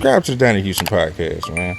Subscribe to the Donnie Houston podcast, man.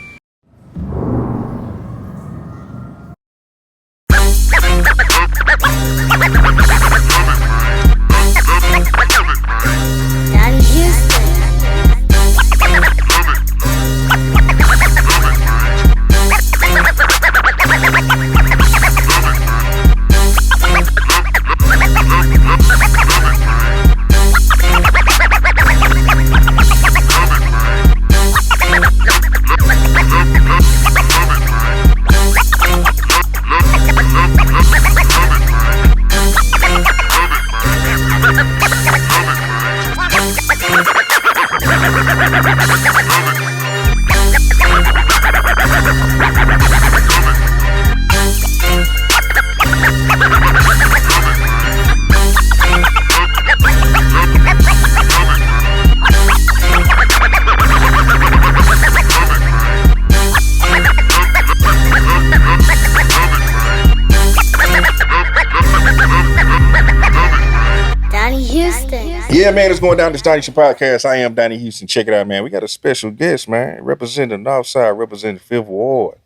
Donnie Houston. Yeah, man, it's going down to Donnie Houston podcast. I am Donnie Houston. Check it out, man. We got a special guest, man. Representing the North Side, representing the Fifth Ward.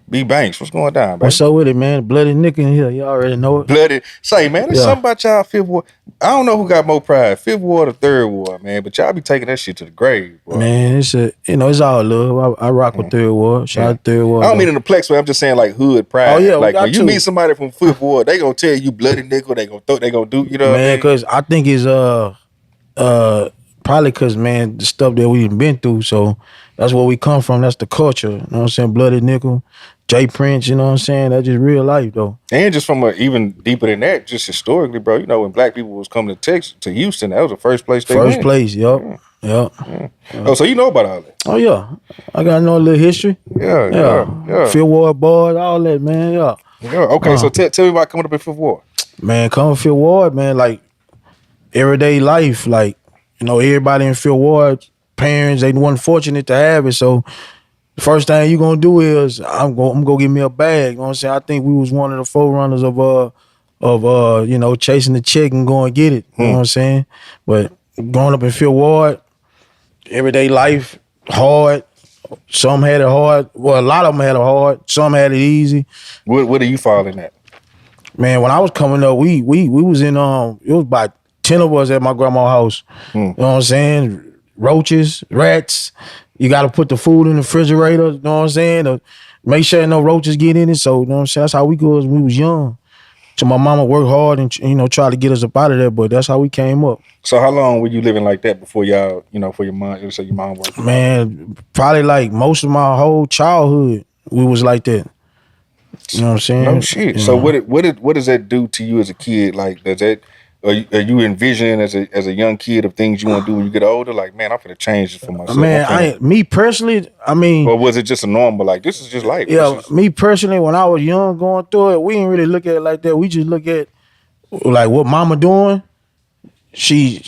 B. Bankz, what's going down, baby? What's up with it, man? Bloody Nick in here. You already know it. Bloody. Say, man, there's something about y'all Fifth Ward. I don't know who got more pride, Fifth Ward or Third Ward, man. But y'all be taking that shit to the grave, boy. Man, it's all love. I rock with Third Ward. Shout out Third Ward. I don't mean in the plex way. I'm just saying like hood pride. Oh yeah, like when you meet somebody from Fifth Ward, they gonna tell you Bloody Nickel. They gonna do. You know, man, because I think it's probably because, man, the stuff that we've been through. So that's where we come from. That's the culture. You know what I'm saying? Bloody Nickel, Jay Prince. You know what I'm saying? That's just real life, though. And just from even deeper than that, just historically, bro. You know, when black people was coming to Texas, to Houston, that was the first place they went. First place, yep. Oh, so you know about all that? Oh yeah, I got to know a little history. Yeah. Fifth Ward boys, all that, man. Yeah. Okay, so tell me about coming up in Fifth Ward. Man, coming to Fifth Ward, man, like everyday life, like, you know, everybody in Fifth Ward, parents, they wasn't fortunate to have it. So the first thing you gonna do is I'm gonna get me a bag. You know what I'm saying? I think we was one of the forerunners of you know, chasing the check and going get it. You know what I'm saying? But growing up in Fifth Ward, everyday life, hard. Some had it hard. Well, a lot of them had it hard. Some had it easy. What are you falling at? Man, when I was coming up, we was in it was about 10 of us at my grandma's house. You know what I'm saying? Roaches, rats. You got to put the food in the refrigerator. You know what I'm saying? To make sure no roaches get in it. So, you know what I'm saying? That's how we go as we was young. So my mama worked hard and, you know, tried to get us up out of there, but that's how we came up. So how long were you living like that before y'all, you know, for your mom? You say your mom worked? Man, probably like most of my whole childhood, we was like that. You know what I'm saying? No shit. You So know. what does that do to you as a kid? Like, does that are you envisioning as a young kid of things you want to do when you get older? Like, man, I'm gonna change this for myself. Man, me personally, I mean, or was it just a normal, like, this is just life? Yeah, me personally, when I was young going through it, we didn't really look at it like that. We just look at like what mama doing. She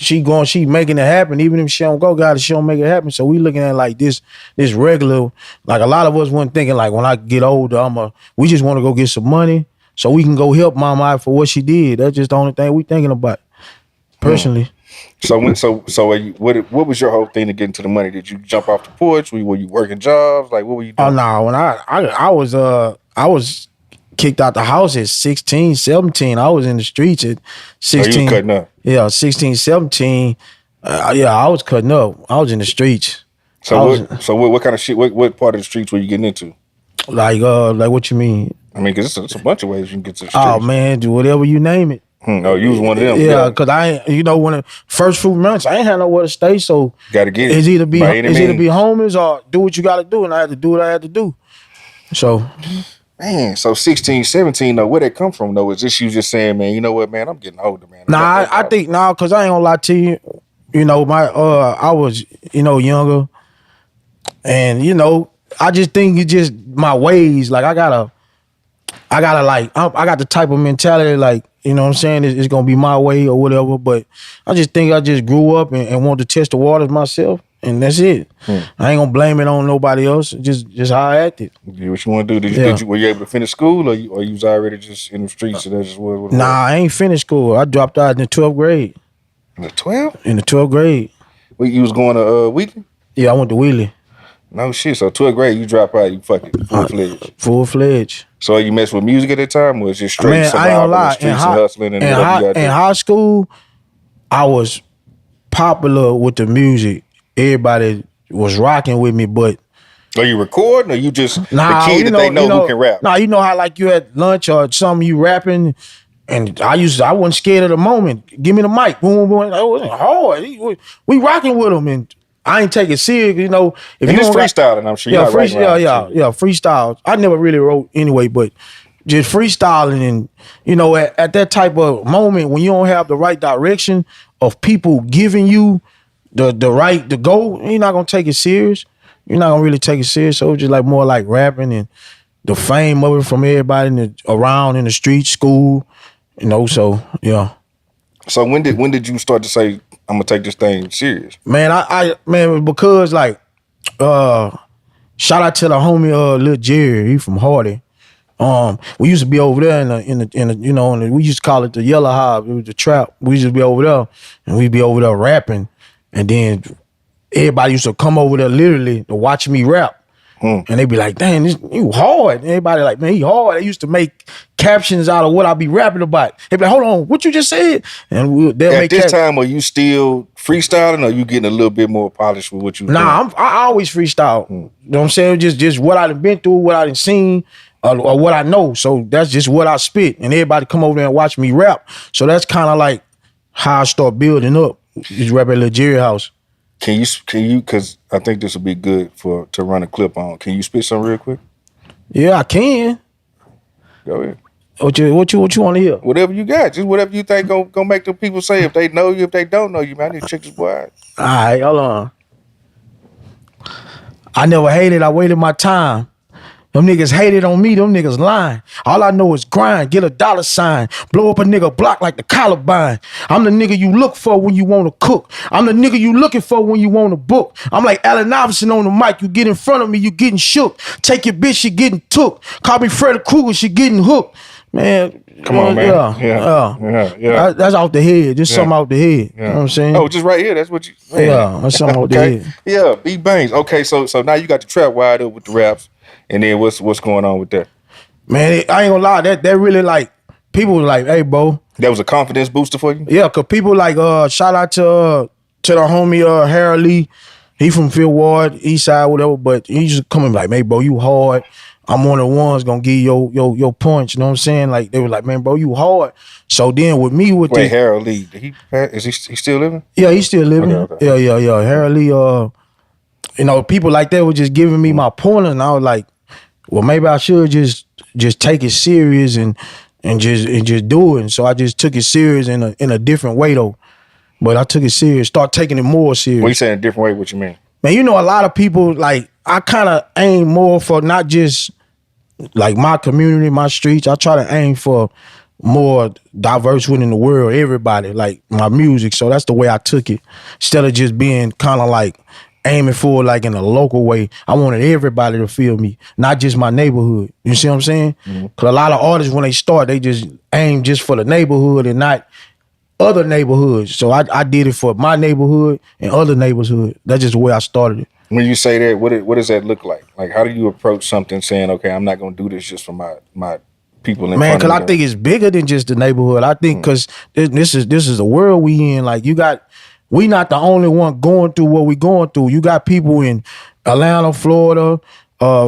making it happen. Even if she don't go, God, she don't make it happen. So we looking at it like this regular. Like a lot of us weren't thinking like when I get older, we just want to go get some money so we can go help mama out for what she did. That's just the only thing we thinking about, personally. So what was your whole thing to get into the money? Did you jump off the porch? Were you working jobs? Like, what were you doing? Oh no, when I was kicked out the house at 16, 17. I was in the streets at 16. So you was cutting up? Yeah, 16, 17. I was cutting up. I was in the streets. So what kind of shit? What part of the streets were you getting into? Like what you mean? I mean, because it's a bunch of ways you can get to the streets. Oh man, do whatever you name it. Oh, you was one of them. Yeah, because I ain't, you know, when the first few months, I ain't had nowhere to stay, so gotta get it. It's either be homeless or do what you got to do, and I had to do what I had to do. So, man, so 16, 17 though, where that come from though? Is this you just saying, man, you know what, man, I'm getting older, man. I think because I ain't gonna lie to you, you know, I was, you know, younger, and you know, I just think it's just my ways. Like I got the type of mentality, like, you know what I'm saying, it's gonna be my way or whatever, but I just think I just grew up and wanted to test the waters myself, and that's it. I ain't gonna blame it on nobody else, just how I acted. Yeah, what you want to do? Were you able to finish school, or you was already just in the streets and that's just what? Nah, I ain't finished school. I dropped out in the 12th grade. In the 12th? In the 12th grade. Wait, you was going to weekend? Yeah, I went to Wheeling. No shit. So 12th grade, you drop out, you fucking full-fledged. Full-fledged. So you mess with music at that time, or was it straight Man, I ain't gonna survival, lie. the streets and hustling and whatever you got to do? In high school, I was popular with the music. Everybody was rocking with me, but Are you recording, or you just the kid you that they know who can rap? Nah, you know how like you at lunch or something, you rapping, and I wasn't scared of the moment. Give me the mic, boom, boom. It wasn't hard. We rocking with them, and I ain't take it serious. You know, if And you it's don't freestyling, I'm sure. You're not writing rhymes, yeah, freestyle. I never really wrote anyway, but just freestyling, and you know, at that type of moment when you don't have the right direction of people giving you the right to go, you're not gonna take it serious. You're not gonna really take it serious. So it's just like more like rapping and the fame of it from everybody around in the street, school, you know. So yeah. So when did you start to say, I'm gonna take this thing serious? Man, man, because like shout out to the homie Lil Jerry, he from Hardy. We used to be over there in the you know, we used to call it the Yellow Hob. It was the trap. We used to be over there and we'd be over there rapping, and then everybody used to come over there literally to watch me rap. And they be like, "Damn, you hard." And everybody like, "Man, he hard." They used to make captions out of what I be rapping about. They be like, "Hold on, what you just said?" And they'll At make this time, are you still freestyling, or you getting a little bit more polished with what you? Nah, I always freestyle. You know what I'm saying? Just what I done been through, what I done seen, or what I know. So that's just what I spit, and everybody come over there and watch me rap. So that's kind of like how I start building up. Just rap at Lil Jerry house. Can you? Because I think this would be good to run a clip on. Can you spit some real quick? Yeah, I can. Go ahead. What you want to hear? Whatever you got, just whatever you think gonna make the people say if they know you, if they don't know you, man. I need to check this boy out. All right, hold on. I never hated. I waited my time. Them niggas hated on me, them niggas lying. All I know is grind, get a dollar sign, blow up a nigga block like the Columbine. I'm the nigga you look for when you want to cook. I'm the nigga you looking for when you want to book. I'm like Allen Iverson on the mic. You get in front of me, you getting shook. Take your bitch, she getting took. Call me Freddy Krueger, she getting hooked. Man, come on, man. Yeah. That's off the head. Just something out the head. Yeah. You know what I'm saying? Oh, just right here. That's what you. Man. Yeah, that's something out the head. Yeah, B Bankz. Okay, so now you got the trap wide up with the raps, and then what's going on with that? Man, I ain't gonna lie. That really like people was like, "Hey, bro." That was a confidence booster for you. Yeah, cause people like shout out to the homie Harold Lee. He from Fifth Ward, East Side, whatever. But he used to come and be like, "Man, bro, you hard. I'm one of the ones gonna give you your punch." You know what I'm saying? Like they were like, "Man, bro, you hard." So then with me with Wait, Harold Lee, is he still living? Yeah, he's still living. Okay. Yeah. Harold Lee, you know, people like that were just giving me my pointer, and I was like, well, maybe I should just take it serious and just do it. And so I just took it serious in a different way though. But I took it serious, start taking it more serious. What you saying a different way? What you mean? Man, you know, a lot of people, like, I kind of aim more for not just like my community, my streets. I try to aim for more diverse within the world, everybody, like my music. So that's the way I took it. Instead of just being kind of like aiming for like in a local way, I wanted everybody to feel me, not just my neighborhood. You see what I'm saying? Because a lot of artists, when they start, they just aim just for the neighborhood and not other neighborhoods. So I did it for my neighborhood and other neighborhood. That's just the way I started it. When you say that, what does that look like? Like, how do you approach something saying, okay, I'm not going to do this just for my people in Man, front of me? because I think it's bigger than just the neighborhood. I think because this is the world we in. Like, we not the only one going through what we going through. You got people in Atlanta, Florida,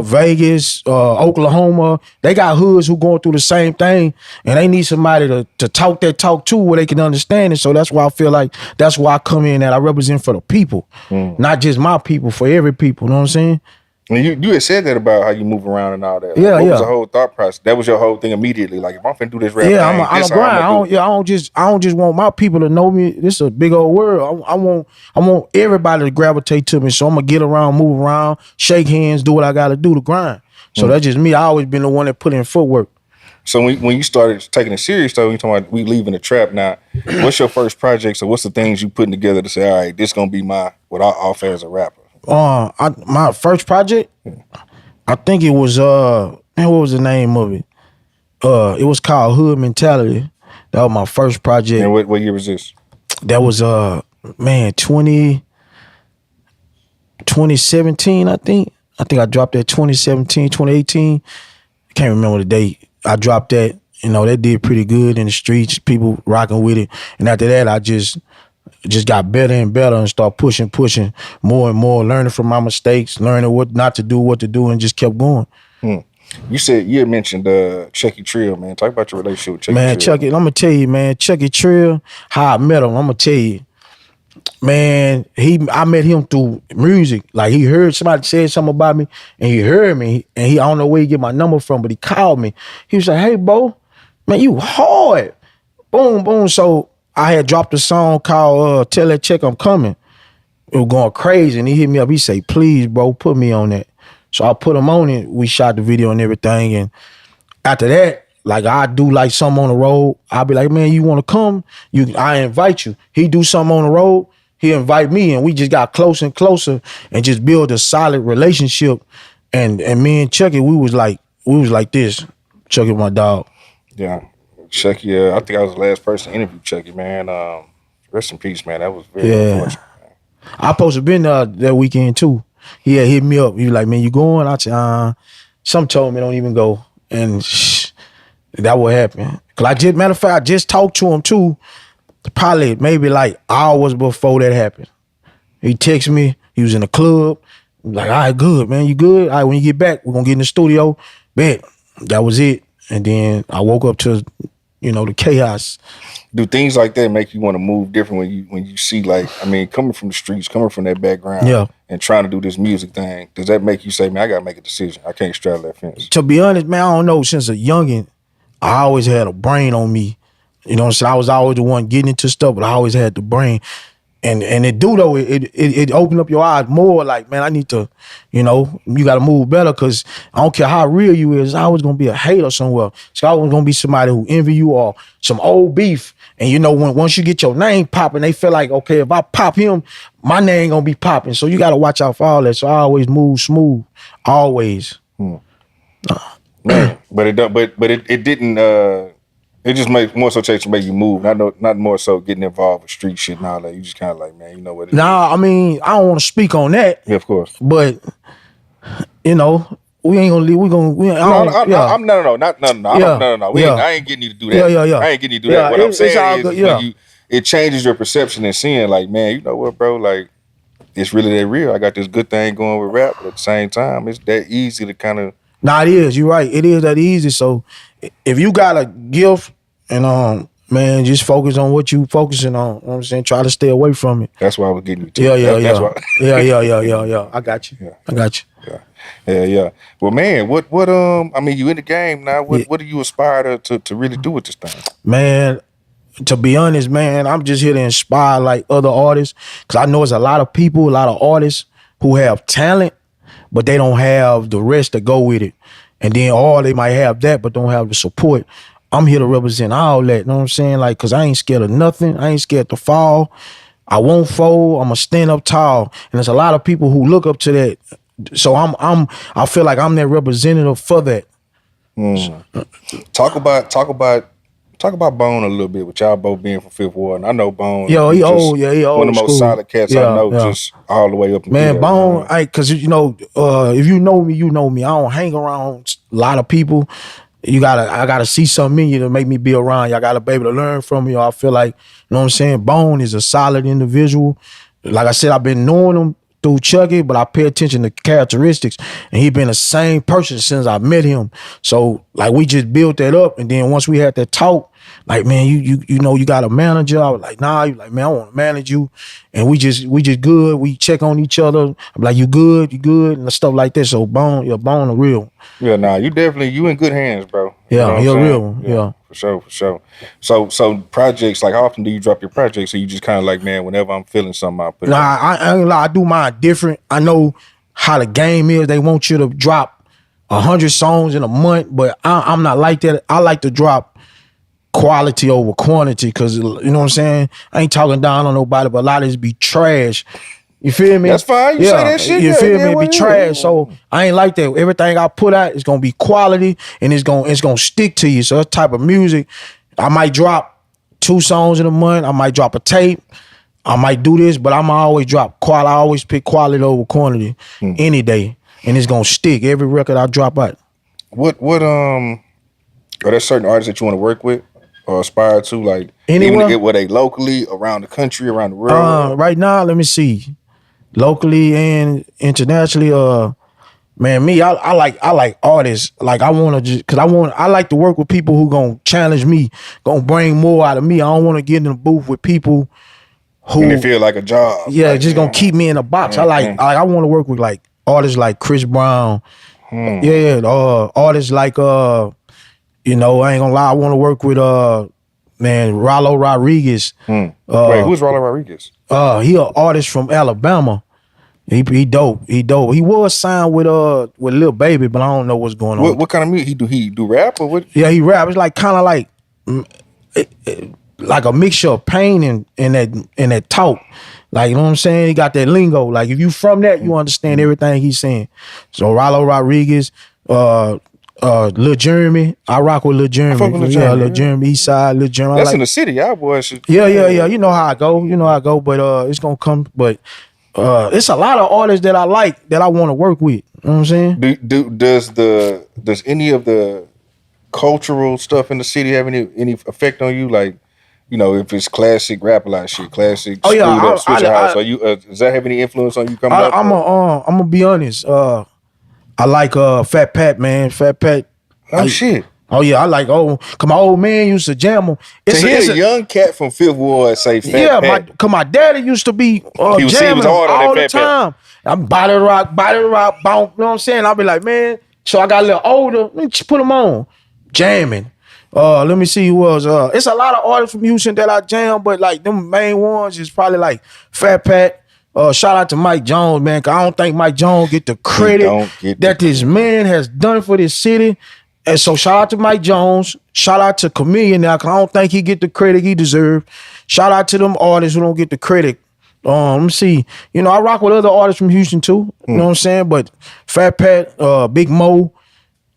Vegas, Oklahoma. They got hoods who going through the same thing, and they need somebody to talk that talk to where they can understand it. So that's why I feel like that's why I come in and I represent for the people, not just my people, for every people. You know what I'm saying? And you had said that about how you move around and all that. Like, what was the whole thought process? That was your whole thing immediately. Like, if I'm finna do this rap, I'm a grind. I don't just want my people to know me. This is a big old world. I want everybody to gravitate to me. So I'm gonna get around, move around, shake hands, do what I gotta do to grind. So that's just me. I always been the one that put in footwork. So when you started taking it serious, though, you talking about we leaving the trap now. What's your first project? So what's the things you putting together to say, all right, this gonna be what I offer as a rapper? My first project, I think it was what was the name of it? It was called Hood Mentality. That was my first project. And what year was this? That was 2012, 2017, I think. I think I dropped that 2017, 2018. I can't remember the date. I dropped that. You know, that did pretty good in the streets. People rocking with it. And after that, I just got better and better and start pushing more and more, learning from my mistakes, learning what not to do, what to do, and just kept going. You had mentioned Chucky Trill, man. Talk about your relationship with Chucky Man, Trill. Chucky, I'm gonna tell you, man, Chucky Trill, how I met him, I'm gonna tell you. Man, I met him through music. Like he heard somebody say something about me, and he heard me, and I don't know where he get my number from, but he called me. He was like, "Hey, Bo, man, you hard." Boom, boom. So I had dropped a song called "Tell That Check I'm Coming." It was going crazy, and he hit me up. He said, "Please, bro, put me on that." So I put him on it. We shot the video and everything, and after that, like I do like something on the road, I'll be like, "Man, you want to come? I invite you." He do something on the road, he invite me, and we just got closer and closer and just build a solid relationship. And me and Chucky, we was like this. Chucky, my dog. Yeah, Chucky. I think I was the last person to interview Chucky, man. Rest in peace, man. That was very unfortunate. Man. I supposed to have been that weekend too. He had hit me up. He was like, "Man, you going?" I said, Some told me don't even go, and that what happened. Cause matter of fact, I just talked to him too, probably maybe like hours before that happened. He texted me. He was in the club. Like, "All right, good, man. You good? All right, when you get back, we're gonna get in the studio." Bet. That was it. And then I woke up to, the chaos. Do things like that make you want to move different when you see, like, I mean, coming from the streets, coming from that background, and trying to do this music thing? Does that make you say, "Man, I gotta make a decision. I can't straddle that fence"? To be honest, man, I don't know. Since a youngin', I always had a brain on me. You know what I'm saying? I was always the one getting into stuff, but I always had the brain. And it do though, it opened up your eyes more, like, man, I need to, you got to move better, because I don't care how real you is, I was going to be a hater somewhere. So I was going to be somebody who envy you or some old beef. And once you get your name popping, they feel like, okay, if I pop him, my name going to be popping. So you got to watch out for all that. So I always move smooth, always. Man, but it didn't. It just makes more so to make you move, not more so getting involved with street shit and all that. You just kind of like, man, you know what? Nah, I mean, I don't want to speak on that. Yeah, of course. But we ain't gonna leave. No. I ain't getting you to do that. Yeah. I ain't getting you to do that. What I'm saying is, it changes your perception and seeing, like, man, you know what, bro? Like, it's really that real. I got this good thing going with rap, but at the same time, it's that easy to kind of. Nah, it is. You're right. It is that easy. So if you got a gift and man, just focus on what you focusing on. You know what I'm saying? Try to stay away from it. That's why I was getting you to. Yeah. That's why. Yeah. I got you. Yeah. I got you. Yeah. Well, man, what I mean, you in the game now. What do you aspire to really do with this thing? Man, to be honest, man, I'm just here to inspire like other artists, because I know there's a lot of people, a lot of artists who have talent, but they don't have the rest to go with it. And then they might have that, but don't have the support. I'm here to represent all that, you know what I'm saying? Like, cause I ain't scared of nothing. I ain't scared to fall. I won't fold. I'm gonna stand up tall. And there's a lot of people who look up to that. So I feel like I'm that representative for that. Talk about Bone a little bit, with y'all both being from Fifth Ward. And I know Bone. He old. He old. One of the most solid cats I know, just all the way up. Man, Bone, cause if you know me, you know me. I don't hang around a lot of people. I gotta see something in you to make me be around you. I gotta be able to learn from you. I feel like, you know what I'm saying? Bone is a solid individual. Like I said, I've been knowing him through Chucky, but I pay attention to characteristics, and he been the same person since I met him. So like we just built that up, and then once we had that talk, like, man, you got a manager. I was like, nah. You like, man, I want to manage you, and we just good. We check on each other. I'm like, you good, and stuff like that. So Bone a real. Yeah, nah, you in good hands, bro. Yeah, you're a real one. Yeah. For sure. So projects, like, how often do you drop your projects? So you just kind of like, man, whenever I'm feeling something, I put it. I ain't lie. I do mine different. I know how the game is. They want you to drop 100 songs in a month, but I'm not like that. I like to drop quality over quantity, because, you know what I'm saying? I ain't talking down on nobody, but a lot of this be trash. You feel me? That's fine. You say that shit. You feel me? It be trash. So I ain't like that. Everything I put out is gonna be quality, and it's gonna stick to you. So that type of music, I might drop 2 songs in a month. I might drop a tape. I might do this, but I'm always drop quality. I always pick quality over quantity any day, and it's gonna stick every record I drop out. What are there certain artists that you want to work with or aspire to? Like, Anyone? even were they locally, around the country, around the world? Right now, let me see, locally and internationally. Man, me, I like artists. Like I want to just, cause I like to work with people who gonna challenge me, gonna bring more out of me. I don't want to get in the booth with people who and it feel like a job. Yeah, like, just gonna keep me in a box. I want to work with like artists like Chris Brown. Yeah, artists like you know, I ain't gonna lie, I want to work with man, Rollo Rodriguez. Wait, who's Rollo Rodriguez? He an artist from Alabama. He dope. He dope. He was signed with Lil Baby, but I don't know what's going on. What kind of music he do rap or what? Yeah, he rap. It's like kind of like like a mixture of pain and that talk. Like, you know what I'm saying? He got that lingo. Like, if you from that, you understand everything he's saying. So Rollo Rodriguez, Lil Jeremy. I rock with Lil Jeremy. Lil Jeremy, East Side, Lil Jeremy. That's like, in the city, y'all boys should. Yeah. You know how I go. But it's gonna come. But it's a lot of artists that I like that I want to work with. You know what I'm saying? Does any of the cultural stuff in the city have any effect on you? Like, you know, if it's classic rap a lot of shit, classic screwed up Switcher House. Are you does that have any influence on you coming up? I'm gonna be honest. I like Fat Pat, man. Fat Pat. Shit. Oh yeah, I like cause my old man used to jam them. It's a young cat from Fifth Ward say Fat Pat. Cause my daddy used to be jamming them all the time. I'm body rock, bonk, you know what I'm saying? I'll be like, man, so I got a little older, let me just put them on. Jamming. Let me see who else. It's a lot of artists from Houston that I jam, but like them main ones is probably like Fat Pat. Shout out to Mike Jones, man, cause I don't think Mike Jones get the credit that this man has done for this city. And so shout out to Mike Jones. Shout out to Chameleon now, cause I don't think he get the credit he deserve. Shout out to them artists who don't get the credit. Let me see. You know, I rock with other artists from Houston too. You know what I'm saying? But Fat Pat, Big Mo,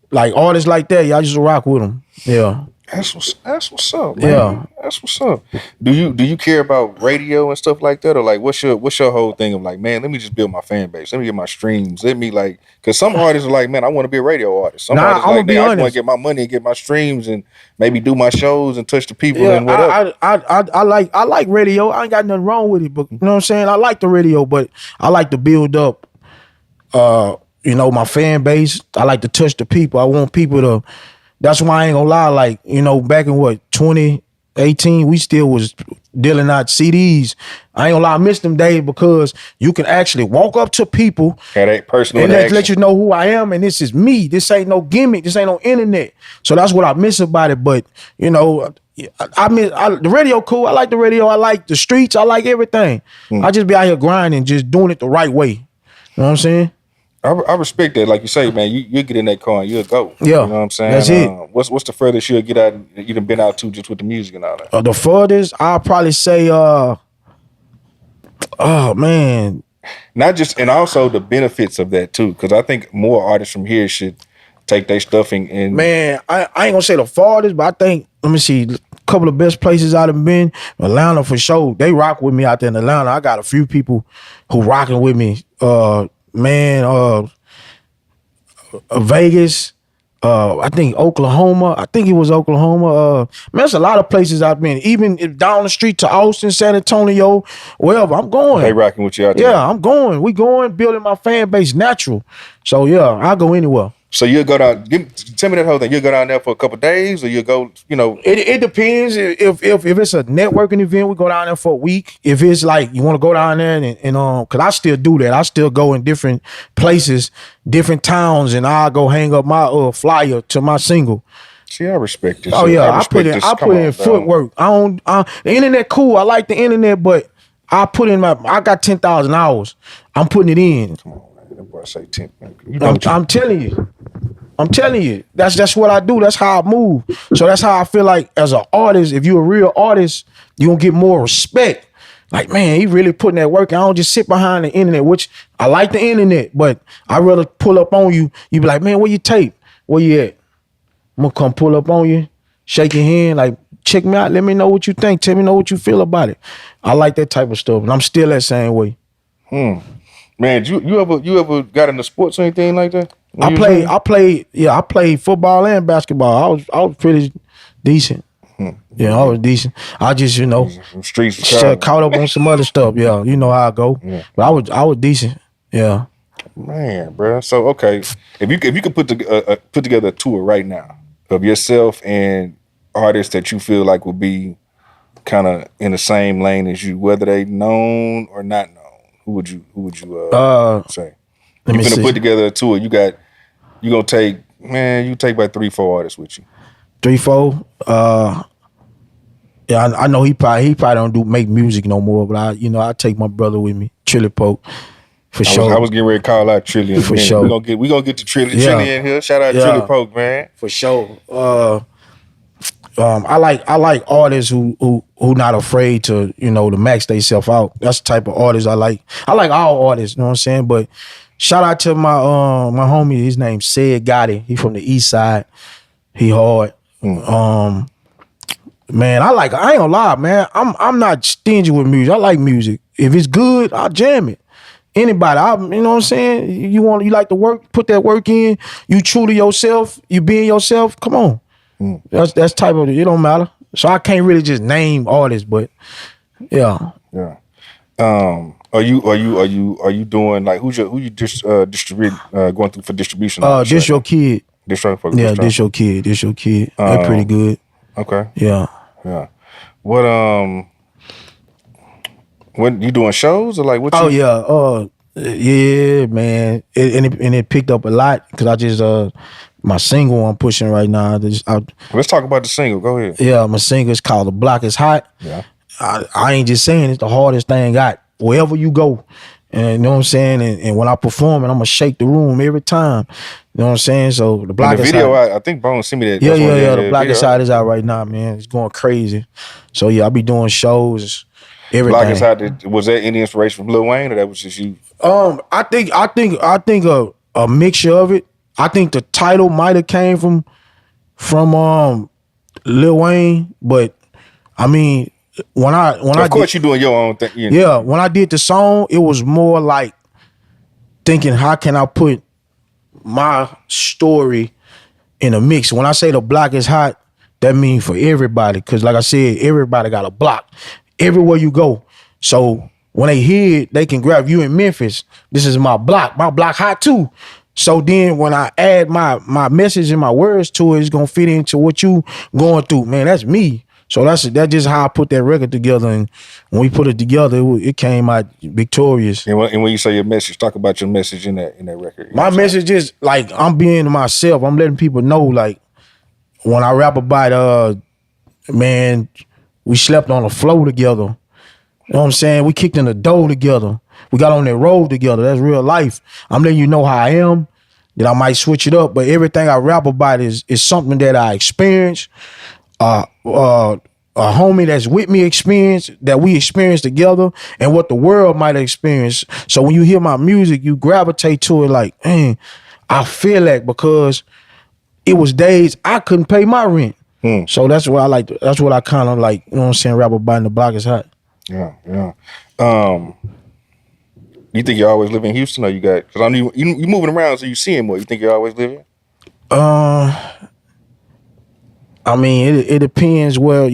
like artists like that, y'all just rock with them. Yeah. That's what's up, man. Yeah. That's what's up. Do you care about radio and stuff like that? Or like what's your whole thing of like, man, let me just build my fan base. Let me get my streams. Let me like, cause some artists are like, man, I want to be a radio artist. Some artists are like, man, I just want to get my money and get my streams and maybe do my shows and touch the people and whatever. I like radio. I ain't got nothing wrong with it, but you know what I'm saying? I like the radio, but I like to build up you know, my fan base. I like to touch the people. I want people to. That's why I ain't gonna lie. Like, you know, back in 2018, we still was dealing out CDs. I ain't gonna lie, I miss them days because you can actually walk up to people and let you know who I am, and this is me. This ain't no gimmick. This ain't no internet. So that's what I miss about it. But you know, I miss the radio. Cool. I like the radio. I like the streets. I like everything. I just be out here grinding, just doing it the right way. You know what I'm saying? I respect that. Like you say, man, you get in that car and you'll go. Yeah. You know what I'm saying? That's it. What's the furthest you'll get out you done been out to just with the music and all that? The furthest, I'll probably say oh man. Not just, and also the benefits of that too. Cause I think more artists from here should take their stuff and man, I ain't gonna say the farthest, but I think, let me see, a couple of best places I've been. Atlanta for sure. They rock with me out there in Atlanta. I got a few people who rocking with me. Vegas, I think Oklahoma. I think it was Oklahoma. Man, there's a lot of places I've been. Even if down the street to Austin, San Antonio, wherever, I'm going. They rocking with you out there. Yeah, I'm going. We going, building my fan base natural. So yeah, I'll go anywhere. So you'll go down. Tell me that whole thing. You'll go down there for a couple of days, or you'll go. You know, it depends. If it's a networking event, we go down there for a week. If it's like you want to go down there and because I still do that. I still go in different places, different towns, and I go hang up my flyer to my single. See, I respect this. Oh yeah, I put in footwork. The internet cool. I like the internet, but I put in I got 10,000 hours. I'm putting it in. Come on, man. That boy say 10. I'm telling you. I'm telling you, that's what I do. That's how I move. So that's how I feel like as an artist, if you're a real artist, you're going to get more respect. Like, man, he really putting that work. I don't just sit behind the internet, which I like the internet, but I'd rather pull up on you. You be like, man, where you tape? Where you at? I'm going to come pull up on you, shake your hand, like, check me out. Let me know what you think. Tell me know what you feel about it. I like that type of stuff, and I'm still that same way. Man, you ever got into sports or anything like that? I played football and basketball. I was pretty decent. Yeah, I was decent. I just, streets caught up on some other stuff. Yeah, you know how I go. Yeah. But I was decent. Yeah. Man, bro. So okay, if you could put together a tour right now of yourself and artists that you feel like would be kind of in the same lane as you, whether they known or not known, who would you say? You're gonna put together a tour. You gonna take about 3-4 artists with you. 3-4. Yeah, I know he probably don't make music no more, but I take my brother with me, Trilly Poke. For sure. I was getting ready to call out Trilly. For sure. We gonna get to Trilly in here. Shout out Trilly Poke, man. For sure. I like artists who not afraid to to max themselves out. That's the type of artists I like. I like all artists, you know what I'm saying? But shout out to my homie. His name's Said Gotti. He from the East Side. He hard. Man, I ain't gonna lie, man. I'm not stingy with music. I like music. If it's good, I'll jam it. Anybody, you know what I'm saying? You like to work, put that work in. You true to yourself. You being yourself. Come on. That's type of it. It don't matter. So I can't really just name artists, but yeah. Yeah. Are you doing like who you distribute going through for distribution? This Your Kid. This Your Kid. This Your Kid. They're pretty good. Okay. Yeah. Yeah. What when you doing shows or like what? Yeah, man. It picked up a lot because I just my single I'm pushing right now. Let's talk about the single. Go ahead. Yeah, my single is called "The Block Is Hot." Yeah. I ain't just saying it's the hardest thing I got. Wherever you go, and you know what I'm saying. And when I perform, and I'm gonna shake the room every time. You know what I'm saying? So the block is video, hot. I think Bone sent me that. Yeah. The block is hot is out right now, man. It's going crazy. So yeah, I'll be doing shows. Everything. Block is hot. Was that any inspiration from Lil Wayne, or that was just you? I think a mixture of it. I think the title might have came from Lil Wayne, but I mean when of course you're doing your own thing. Yeah, when I did the song, it was more like thinking, how can I put my story in a mix? When I say the block is hot, that means for everybody. Cause like I said, everybody got a block everywhere you go. So when they hear it, they can grab you in Memphis. This is my block. My block hot too. So then when I add my message and my words to it, it's gonna fit into what you going through. Man, that's me. So that's just how I put that record together. And when we put it together, it came out victorious. And when you say your message, talk about your message in that record. My message is like I'm being myself. I'm letting people know, like when I rap about man, we slept on the floor together. You know what I'm saying? We kicked in the door together. We got on that road together. That's real life. I'm letting you know how I am. That I might switch it up, but everything I rap about is something that I experienced. A homie that's with me experienced, that we experienced together, and what the world might experience. So when you hear my music, you gravitate to it like, man, I feel that because it was days I couldn't pay my rent. So that's what I like. That's what I kind of like, you know what I'm saying, rap about. The block is hot. Yeah. You think you always live in Houston, or you got? Because I know you moving around, so you seeing more. You think you always live here? I mean, it depends where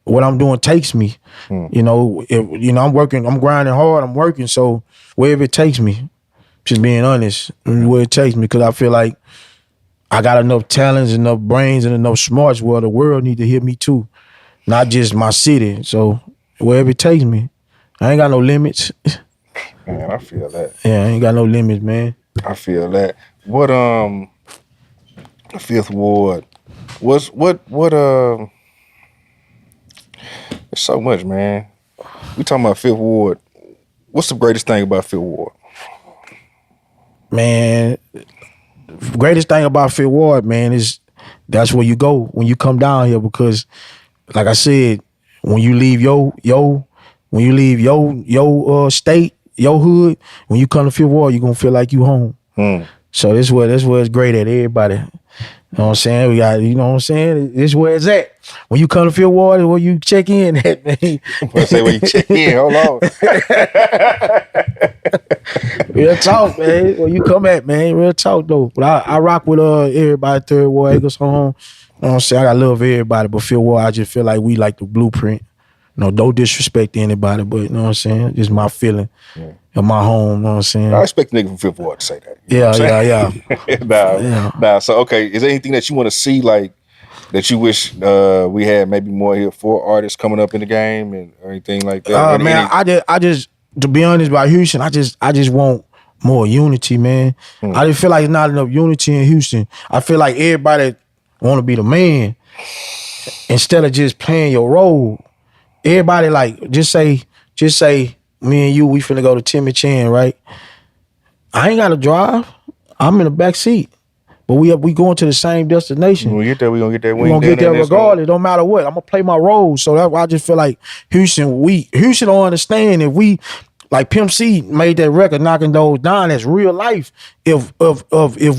what I'm doing takes me. I'm working, I'm grinding hard, I'm working. So wherever it takes me, just being honest, where it takes me, because I feel like I got enough talents, enough brains, and enough smarts where the world need to hear me too, not just my city. So wherever it takes me, I ain't got no limits. Man, I feel that. Yeah, I ain't got no limits, man. I feel that. What Fifth Ward? There's so much, man. We talking about Fifth Ward. What's the greatest thing about Fifth Ward? Man, greatest thing about Fifth Ward, man, is that's where you go when you come down here, because like I said, when you leave your state, your hood, when you come to Fifth Ward, you're gonna feel like you home. So that's where it's great at. Everybody You know what I'm saying? We got, you know what I'm saying? This is where it's at. When you come to Fifth Ward, where you check in at, man. I say where you check in. Hold on. Real talk, man. Where you come at, man. Real talk, though. But I rock with everybody, Third Ward, Acres home. You know what I'm saying? I love everybody, but Fifth Ward, I just feel like we like the blueprint. No disrespect to anybody, but you know what I'm saying? Just my feeling of my home, you know what I'm saying? I expect the nigga from Fifth Ward to say that. Yeah. Nah, so okay. Is there anything that you want to see, like, that you wish we had maybe more here for artists coming up in the game and or anything like that? I just to be honest about Houston, I just want more unity, man. I just feel like there's not enough unity in Houston. I feel like everybody want to be the man instead of just playing your role. Everybody like just say me and you, we finna go to Timmy Chan, right? I ain't gotta drive. I'm in the back seat. But we going to the same destination. When we get there, we gonna get there. We gonna get there regardless. Don't matter what. I'm gonna play my role. So that's why I just feel like Houston don't understand if we like Pimp C made that record knocking those down. That's real life. If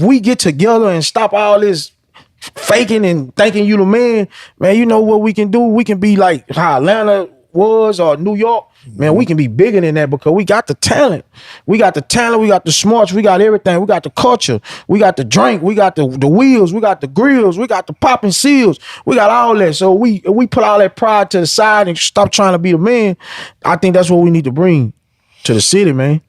we get together and stop all this faking and thinking you the man, you know what we can do? We can be like how Atlanta was or New York. Man, we can be bigger than that because we got the talent. We got the smarts, we got everything. We got the culture, we got the drink, we got the wheels, we got the grills, we got the popping seals, we got all that. So we put all that pride to the side and stop trying to be the man. I think that's what we need to bring to the city, man.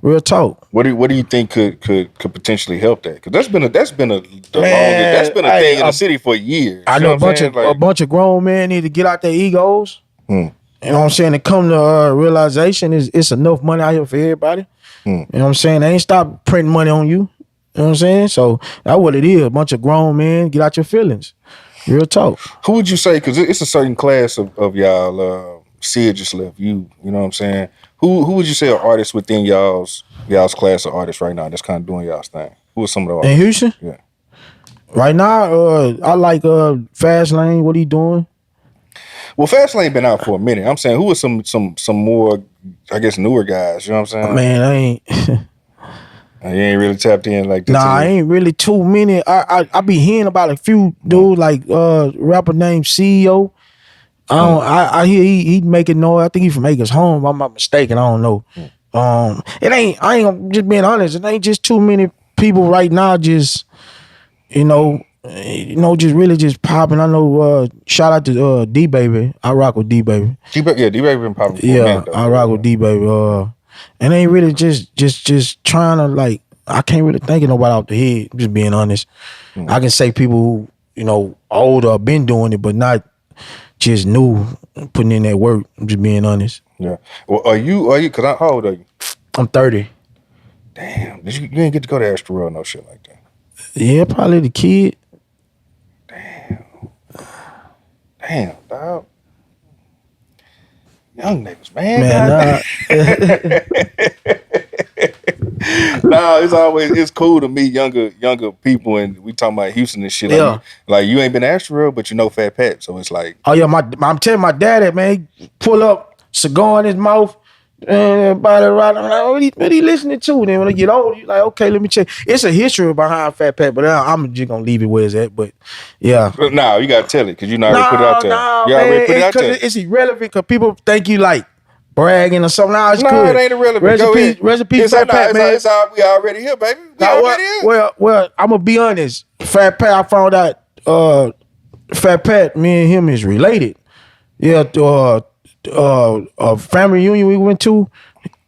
Real talk. What do you think could potentially help that? Because that's been a thing in the city for years. I know a bunch of grown men need to get out their egos. You know what I'm saying? To come to realization it's enough money out here for everybody. You know what I'm saying? They ain't stop printing money on you. You know what I'm saying? So that's what it is. A bunch of grown men, get out your feelings. Real talk. Who would you say? Because it's a certain class of y'all. Sid just left. You know what I'm saying? Who would you say are artists within y'all's class of artists right now that's kind of doing y'all's thing? Who are some of the artists? In Houston? Yeah. Right now, I like Fast Lane. What he doing? Well, Fast Lane been out for a minute. I'm saying, who are some more, I guess, newer guys? You know what I'm saying? Man, I ain't. You ain't really tapped in like that. Nah, I ain't really too many. I be hearing about a few dudes like rapper named CEO. I hear he making noise. I think he from Acres Home. If I'm not mistaken. I don't know. It ain't. I ain't just being honest. It ain't just too many people right now. Just just really just popping. I know. Shout out to D Baby. I rock with D Baby. D Baby been popping. For a minute, I rock with D Baby. And ain't really just trying to like. I can't really think of nobody out the head. Just being honest. I can say people who older been doing it, but not just new putting in that work. I'm just being honest. Yeah. Well, are you? Cause how old are you? I'm 30. Damn. You didn't get to go to Astro World, no shit like that. Yeah, probably the kid. Damn, dog. Young niggas, man. Nah, it's cool to meet younger people, and we talking about Houston and shit. Yeah. Like you ain't been to Astro, but you know Fat Pat, so it's like. Oh yeah, I'm telling my dad that, man. He pull up, cigar in his mouth, and everybody right. I'm like, what he listening to? Then when they get old, you like, okay, let me check. It's a history behind Fat Pat, but I'm just gonna leave it where it's at. But yeah. No, you gotta tell it because you not already put it out there. You already put it out there. It's irrelevant because people think you like bragging or something. Nah, it's cool. It ain't irrelevant. Recipe Fat Pat, man. We already here, baby. We already here. Well, I'm gonna be honest. Fat Pat, I found out Fat Pat, me and him is related. Yeah, a family reunion we went to,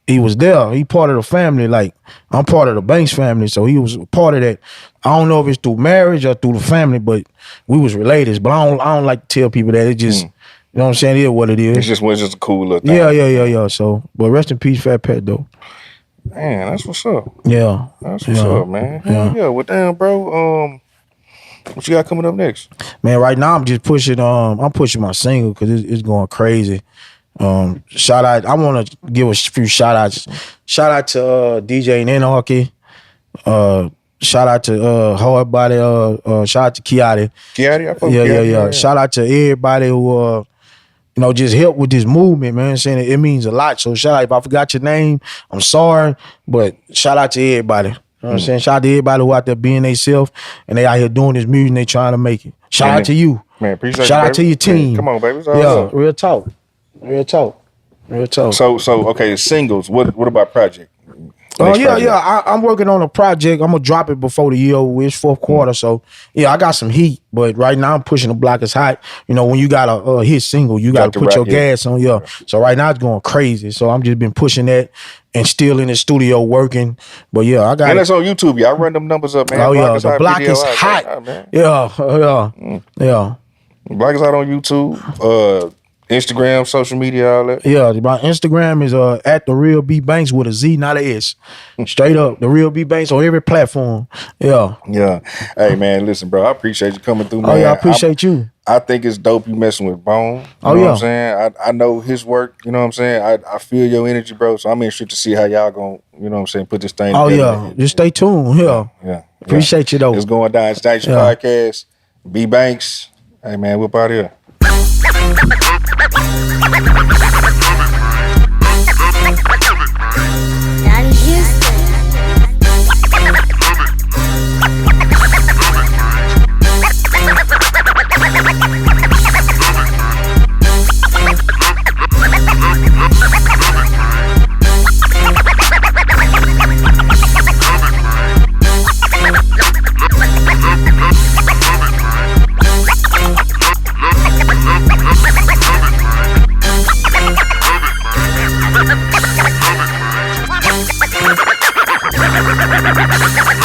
he was there. He part of the family. Like, I'm part of the Bankz family, so he was a part of that. I don't know if it's through marriage or through the family, but we was related. But I don't like to tell people that. It just, you know what I'm saying? It is what it is. It's just a cool little thing. Yeah. So, but rest in peace, Fat Pat, though. Man, that's what's up. Yeah. That's what's up, man. Yeah. Well, damn, bro. What you got coming up next? Man, right now I'm just pushing. I'm pushing my single because it's going crazy. Shout out. I want to give a few shout outs. Shout out to DJ and Anarchy. Shout out to Hard Body. Shout out to Kiati. Yeah. Shout out to everybody who just help with this movement, man. Saying it means a lot. So shout out. If I forgot your name, I'm sorry, but shout out to everybody. You know what I'm saying? Shout out to everybody who out there being themselves and they out here doing this music and they trying to make it. Shout out to you. Man, appreciate it. Shout out to your team. Man, come on, baby. Yeah, real talk. Real talk. Real talk. So okay, singles. What about project? Oh yeah. I'm working on a project. I'm gonna drop it before the year over. It's fourth quarter, so yeah, I got some heat. But right now I'm pushing the block as hot. You know, when you got a hit single, you got to put your gas on. Yeah. So right now it's going crazy. So I'm just been pushing that and still in the studio working. But yeah, I got. And that's on YouTube. Y'all run them numbers up, man. Oh yeah, the block is hot. Yeah. Block is hot on YouTube. Instagram, social media, all that. Yeah, my Instagram is at the real B Bankz with a Z, not a S. Straight up, the real B Bankz on every platform. Yeah. Yeah. Hey man, listen, bro. I appreciate you coming through, man. Oh yeah, I appreciate you. I think it's dope you messing with Bone. You know what I'm saying? I know his work, you know what I'm saying? I feel your energy, bro. So I'm interested to see how y'all gonna, you know what I'm saying, put this thing together. Oh yeah. Just stay tuned. Yeah. Appreciate you though. It's going down. It's Station Podcast. B Bankz. Hey man, we're out here. Donnie Houston. Ha ha ha ha ha!